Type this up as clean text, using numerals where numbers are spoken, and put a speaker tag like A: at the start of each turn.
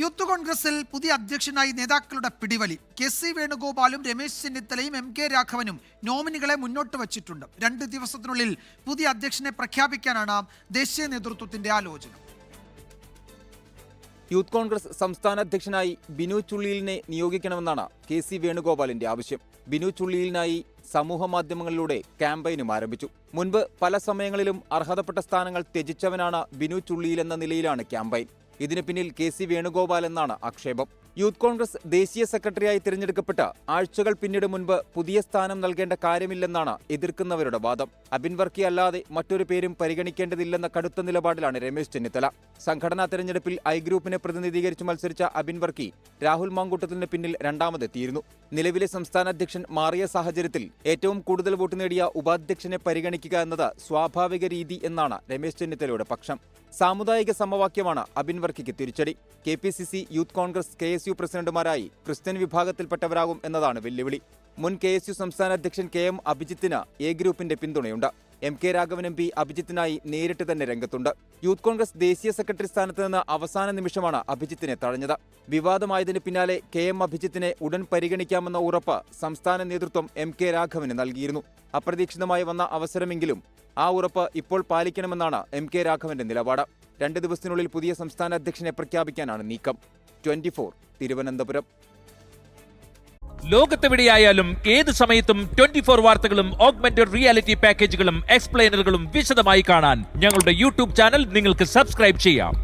A: Youth കോൺഗ്രസിൽ പുതിയ അധ്യക്ഷനായി നേതാക്കളുടെ പിടിവലി. കെ.സി. വേണുഗോപാലും രമേശ് ചെന്നിത്തലയും എം കെ രാഘവനും നോമിനികളെ മുന്നോട്ട് വച്ചിട്ടുണ്ട്. 2 ദിവസത്തിനുള്ളിൽ പുതിയ അധ്യക്ഷനെ പ്രഖ്യാപിക്കാനാണ് ദേശീയ നേതൃത്വത്തിന്റെ ആലോചന.
B: യൂത്ത് കോൺഗ്രസ് സംസ്ഥാന അധ്യക്ഷനായി ബിനു ചുള്ളിയിലിനെ നിയോഗിക്കണമെന്നാണ് കെ.സി. വേണുഗോപാലിന്റെ ആവശ്യം. ബിനു ചുള്ളിയിലിനായി സമൂഹ മാധ്യമങ്ങളിലൂടെ ക്യാമ്പയിനും ആരംഭിച്ചു. മുൻപ് പല സമയങ്ങളിലും അർഹതപ്പെട്ട സ്ഥാനങ്ങൾ ത്യജിച്ചവനാണ് ബിനു ചുള്ളിയിൽ എന്ന നിലയിലാണ് ക്യാമ്പയിൻ. ഇതിന് പിന്നിൽ കെ.സി. വേണുഗോപാൽ എന്നാണ് ആക്ഷേപം. യൂത്ത് കോൺഗ്രസ് ദേശീയ സെക്രട്ടറിയായി തിരഞ്ഞെടുക്കപ്പെട്ട ആഴ്ചകൾ പിന്നീട് മുൻപ് പുതിയ സ്ഥാനം നൽകേണ്ട കാര്യമില്ലെന്നാണ് എതിർക്കുന്നവരുടെ വാദം. അബിൻ വർക്കി അല്ലാതെ മറ്റൊരു പേരും പരിഗണിക്കേണ്ടതില്ലെന്ന കടുത്ത നിലപാടിലാണ് രമേശ് ചെന്നിത്തല. സംഘടനാ തെരഞ്ഞെടുപ്പിൽ ഐ ഗ്രൂപ്പിനെ പ്രതിനിധീകരിച്ച് മത്സരിച്ച അബിൻ വർക്കി രാഹുൽ മാങ്കൂട്ടത്തിന് പിന്നിൽ രണ്ടാമതെത്തിയിരുന്നു. നിലവിലെ സംസ്ഥാന അധ്യക്ഷൻ മാറിയ സാഹചര്യത്തിൽ ഏറ്റവും കൂടുതൽ വോട്ട് നേടിയ ഉപാധ്യക്ഷനെ പരിഗണിക്കുക എന്നത് സ്വാഭാവിക രീതി എന്നാണ് രമേശ് ചെന്നിത്തലയുടെ പക്ഷം. സാമുദായിക സമവാക്യമാണ് അബിൻ വർക്കിക്ക് തിരിച്ചടി. KPCC, യൂത്ത് കോൺഗ്രസ്, KSU പ്രസിഡന്റുമാരായി ക്രിസ്ത്യൻ വിഭാഗത്തിൽപ്പെട്ടവരാകും എന്നതാണ് വെല്ലുവിളി. മുൻ KSU സംസ്ഥാന അധ്യക്ഷൻ KM അഭിജിത്തിന് എ ഗ്രൂപ്പിന്റെ പിന്തുണയുണ്ട്. MK രാഘവൻ MP അഭിജിത്തിനായി നേരിട്ട് തന്നെ രംഗത്തുണ്ട്. യൂത്ത് കോൺഗ്രസ് ദേശീയ സെക്രട്ടറി സ്ഥാനത്ത് നിന്ന് അവസാന നിമിഷമാണ് അഭിജിത്തിനെ തഴഞ്ഞത്. വിവാദമായതിന് പിന്നാലെ KM അഭിജിത്തിനെ ഉടൻ പരിഗണിക്കാമെന്ന ഉറപ്പ് സംസ്ഥാന നേതൃത്വം MK രാഘവന് നൽകിയിരുന്നു. അപ്രതീക്ഷിതമായി വന്ന അവസരമെങ്കിലും ആ ഉറപ്പ് ഇപ്പോൾ പാലിക്കണമെന്നാണ് MK രാഘവന്റെ നിലപാട്. 2 ദിവസത്തിനുള്ളിൽ പുതിയ സംസ്ഥാന അധ്യക്ഷനെ പ്രഖ്യാപിക്കാനാണ് നീക്കം. 24 തിരുവനന്തപുരം.
C: ലോകത്തെവിടെയായാലും ഏത് സമയത്തും 24 വാർത്തകളും ഓഗ്മെന്റഡ് റിയാലിറ്റി പാക്കേജുകളും എക്സ്പ്ലെയിനറുകളും വിശദമായി കാണാൻ ഞങ്ങളുടെ യൂട്യൂബ് ചാനൽ നിങ്ങൾക്ക് സബ്സ്ക്രൈബ് ചെയ്യാം.